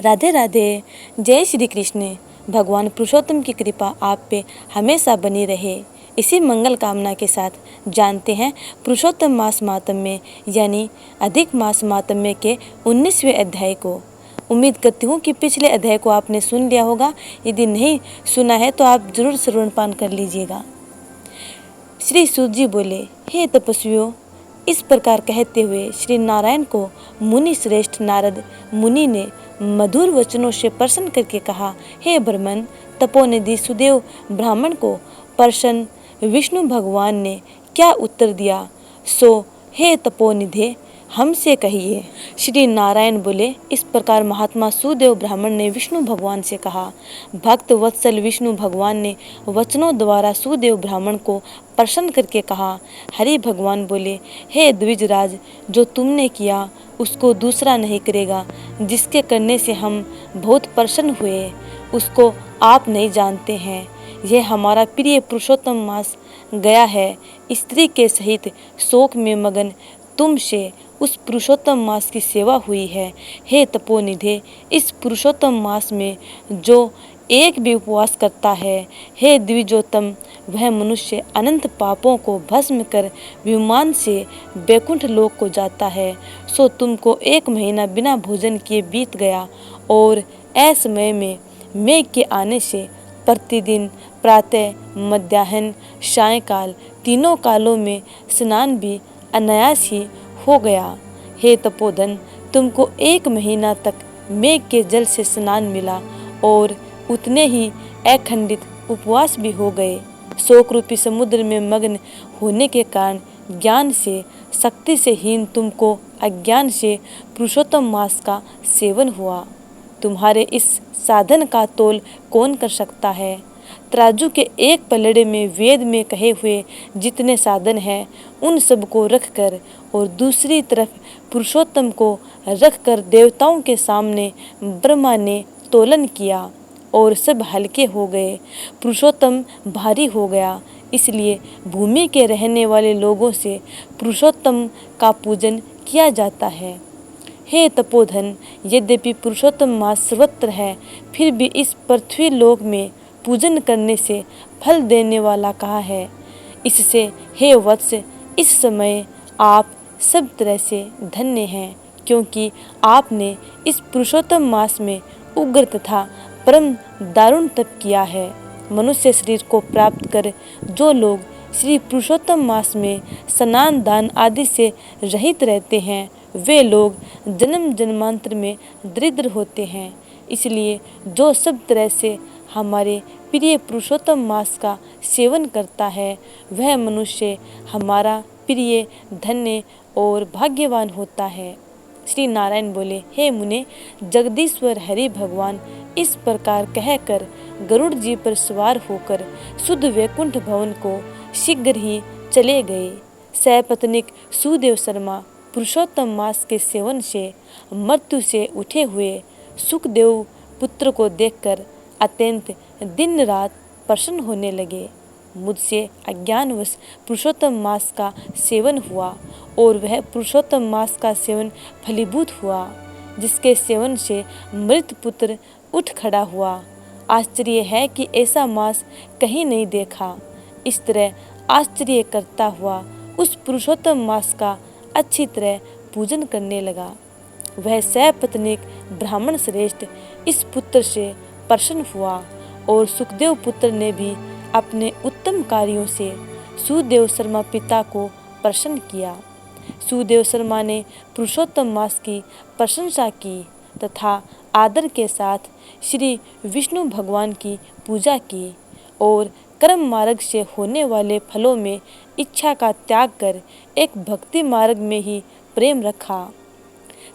राधे राधे। जय श्री कृष्ण। भगवान पुरुषोत्तम की कृपा आप पे हमेशा बनी रहे, इसी मंगल कामना के साथ जानते हैं पुरुषोत्तम मास माहात्म्य यानी अधिक मास माहात्म्य के 19वें अध्याय को। उम्मीद करती हूँ कि पिछले अध्याय को आपने सुन लिया होगा। यदि नहीं सुना है तो आप जरूर श्रवणपान कर लीजिएगा। श्री सूत जी बोले, हे तपस्वियों, इस प्रकार कहते हुए श्री नारायण को मुनि श्रेष्ठ नारद मुनि ने मधुर वचनों से प्रसन्न करके कहा, हे ब्रह्मन, तपोनिधि सुदेव ब्राह्मण को प्रसन्न विष्णु भगवान ने क्या उत्तर दिया, सो हे तपोनिधे हमसे कहिए। श्री नारायण बोले, इस प्रकार महात्मा सुदेव ब्राह्मण ने विष्णु भगवान से कहा। भक्त वत्सल विष्णु भगवान ने वचनों द्वारा सुदेव ब्राह्मण को प्रसन्न करके कहा। हरि भगवान बोले, हे द्विजराज, जो तुमने किया उसको दूसरा नहीं करेगा। जिसके करने से हम बहुत प्रसन्न हुए उसको आप नहीं जानते हैं। यह हमारा प्रिय पुरुषोत्तम मास गया है। स्त्री के सहित शोक में मगन तुमसे उस पुरुषोत्तम मास की सेवा हुई है। हे तपोनिधे, इस पुरुषोत्तम मास में जो एक भी उपवास करता है, हे द्विजोत्तम, वह मनुष्य अनंत पापों को भस्म कर विमान से बैकुंठ लोक को जाता है। सो तुमको 1 महीना बिना भोजन किए बीत गया और ऐसे समय में मेघ के आने से प्रतिदिन प्रातः, मध्याह्न, सायंकाल तीनों कालों में स्नान भी अनायास ही हो गया। हे तपोधन, तुमको 1 महीना तक मेघ के जल से स्नान मिला और उतने ही अखंडित उपवास भी हो गए। शोक रूपी समुद्र में मग्न होने के कारण ज्ञान से शक्ति से हीन तुमको अज्ञान से पुरुषोत्तम मास का सेवन हुआ। तुम्हारे इस साधन का तोल कौन कर सकता है। तराजू के एक पलड़े में वेद में कहे हुए जितने साधन हैं उन सबको रखकर और दूसरी तरफ पुरुषोत्तम को रखकर देवताओं के सामने ब्रह्मा ने तोलन किया और सब हल्के हो गए। पुरुषोत्तम भारी हो गया, इसलिए भूमि के रहने वाले लोगों से पुरुषोत्तम का पूजन किया जाता है। हे तपोधन, यद्यपि पुरुषोत्तम मास सर्वत्र है, फिर भी इस पृथ्वी लोक में पूजन करने से फल देने वाला कहा है। इससे हे वत्स, इस समय आप सब तरह से धन्य हैं, क्योंकि आपने इस पुरुषोत्तम मास में उग्र तथा परम दारुण तप किया है। मनुष्य शरीर को प्राप्त कर जो लोग श्री पुरुषोत्तम मास में स्नान दान आदि से रहित रहते हैं, वे लोग जन्म जन्मांतर में दरिद्र होते हैं। इसलिए जो सब तरह से हमारे प्रिय पुरुषोत्तम मास का सेवन करता है, वह मनुष्य हमारा प्रिय, धन्य और भाग्यवान होता है। श्री नारायण बोले, हे मुने, जगदीश्वर हरि भगवान इस प्रकार कहकर गरुड़ जी पर सवार होकर शुद्ध वैकुंठ भवन को शीघ्र ही चले गए। सपत्नीक सुदेव शर्मा पुरुषोत्तम मास के सेवन से मृत्यु से उठे हुए सुखदेव पुत्र को देखकर अत्यंत दिन रात प्रसन्न होने लगे। मुझसे अज्ञानवश पुरुषोत्तम मास का सेवन हुआ और वह पुरुषोत्तम मास का सेवन फलीभूत हुआ, जिसके सेवन से मृत पुत्र उठ खड़ा हुआ। आश्चर्य है कि ऐसा मास कहीं नहीं देखा। इस तरह आश्चर्य करता हुआ उस पुरुषोत्तम मास का अच्छी तरह पूजन करने लगा। वह सपत्नीक ब्राह्मण श्रेष्ठ इस पुत्र से प्रसन्न हुआ और सुखदेव पुत्र ने भी अपने उत्तम कार्यों से सुदेव शर्मा पिता को प्रसन्न किया। सुदेव शर्मा ने पुरुषोत्तम मास की प्रशंसा की तथा आदर के साथ श्री विष्णु भगवान की पूजा की और कर्म मार्ग से होने वाले फलों में इच्छा का त्याग कर एक भक्ति मार्ग में ही प्रेम रखा।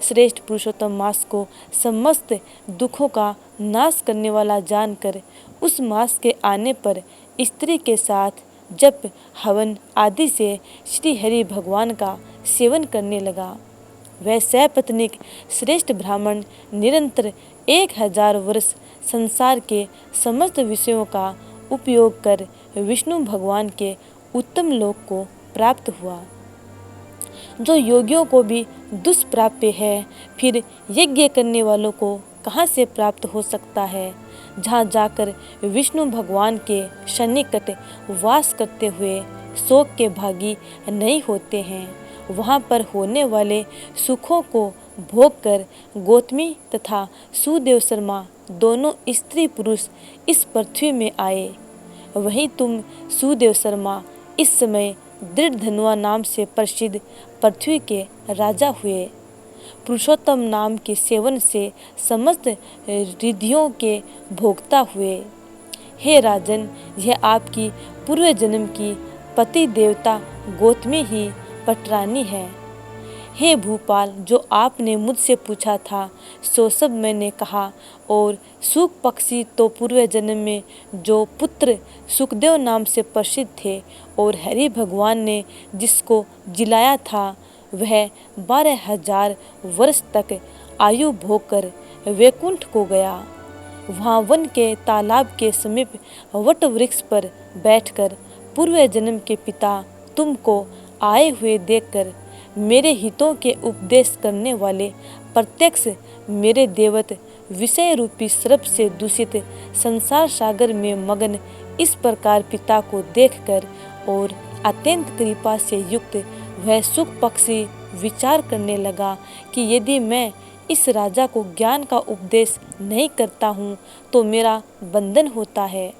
श्रेष्ठ पुरुषोत्तम मास को समस्त दुखों का नाश करने वाला जानकर उस मास के आने पर स्त्री के साथ जप हवन आदि से श्री हरि भगवान का सेवन करने लगा। वह सपत्नीक श्रेष्ठ ब्राह्मण निरंतर 1000 वर्ष संसार के समस्त विषयों का उपयोग कर विष्णु भगवान के उत्तम लोक को प्राप्त हुआ, जो योगियों को भी दुष्प्राप्य है। फिर यज्ञ करने वालों को कहाँ से प्राप्त हो सकता है, जहाँ जाकर विष्णु भगवान के सन्निकट वास करते हुए शोक के भागी नहीं होते हैं। वहाँ पर होने वाले सुखों को भोग कर गौतमी तथा सुदेव शर्मा दोनों स्त्री पुरुष इस पृथ्वी में आए। वहीं तुम सुदेव शर्मा इस समय दृढ़ धनुआ नाम से प्रसिद्ध पृथ्वी के राजा हुए। पुरुषोत्तम नाम के सेवन से समस्त रिद्धियों के भोक्ता हुए। हे राजन, यह आपकी पूर्व जन्म की पति देवता गौतमी ही पटरानी है। हे भूपाल, जो आपने मुझसे पूछा था सो सब मैंने कहा। और सुख पक्षी तो पूर्व जन्म में जो पुत्र सुखदेव नाम से प्रसिद्ध थे और हरि भगवान ने जिसको जिलाया था, वह 12,000 वर्ष तक आयु भोग कर वैकुंठ को गया। वहाँ वन के तालाब के समीप वट वृक्ष पर बैठकर पूर्व जन्म के पिता तुमको आए हुए देखकर मेरे हितों के उपदेश करने वाले प्रत्यक्ष मेरे देवत विषय रूपी श्रप से दूषित संसार सागर में मगन इस प्रकार पिता को देखकर और अत्यंत कृपा से युक्त वह सुख पक्षी विचार करने लगा कि यदि मैं इस राजा को ज्ञान का उपदेश नहीं करता हूँ तो मेरा बंधन होता है।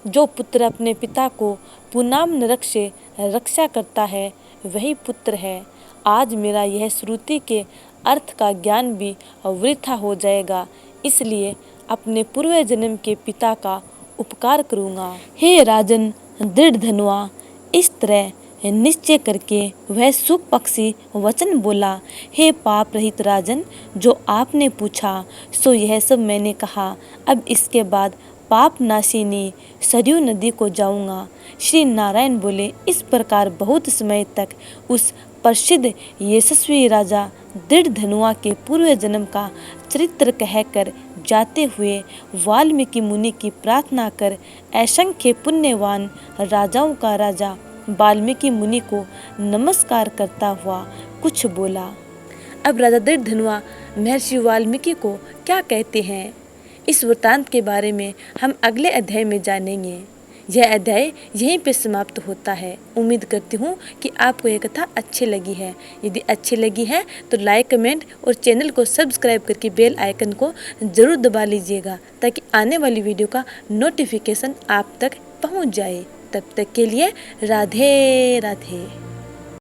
जो पुत्र अपने पिता को पुनाम नरक से रक्षा करता है वही पुत्र है। आज मेरा यह श्रुति के अर्थ का ज्ञान भी वृथा हो जाएगा, इसलिए अपने पूर्व जन्म के पिता का उपकार करूँगा। हे राजन दृढ़ धनुआ, इस तरह निश्चय करके वह सुख पक्षी वचन बोला। हे पाप रहित राजन, जो आपने पूछा सो यह सब मैंने कहा। अब इसके बाद पाप नाशिनी सरयू नदी को जाऊंगा। श्री नारायण बोले। इस प्रकार बहुत समय तक उस प्रसिद्ध यशस्वी राजा दृढ़ धनुआ के पूर्व जन्म का चरित्र कहकर जाते हुए वाल्मीकि मुनि की प्रार्थना कर असंख्य पुण्यवान राजाओं का राजा वाल्मीकि मुनि को नमस्कार करता हुआ कुछ बोला। अब राजा दृढ़ धनुआ महर्षि वाल्मीकि को क्या कहते हैं, इस वृत्तांत के बारे में हम अगले अध्याय में जानेंगे। यह अध्याय यहीं पे समाप्त होता है। उम्मीद करती हूँ कि आपको यह कथा अच्छी लगी है। यदि अच्छी लगी है तो लाइक, कमेंट और चैनल को सब्सक्राइब करके बेल आइकन को ज़रूर दबा लीजिएगा, ताकि आने वाली वीडियो का नोटिफिकेशन आप तक पहुँच जाए। तब तक के लिए राधे राधे।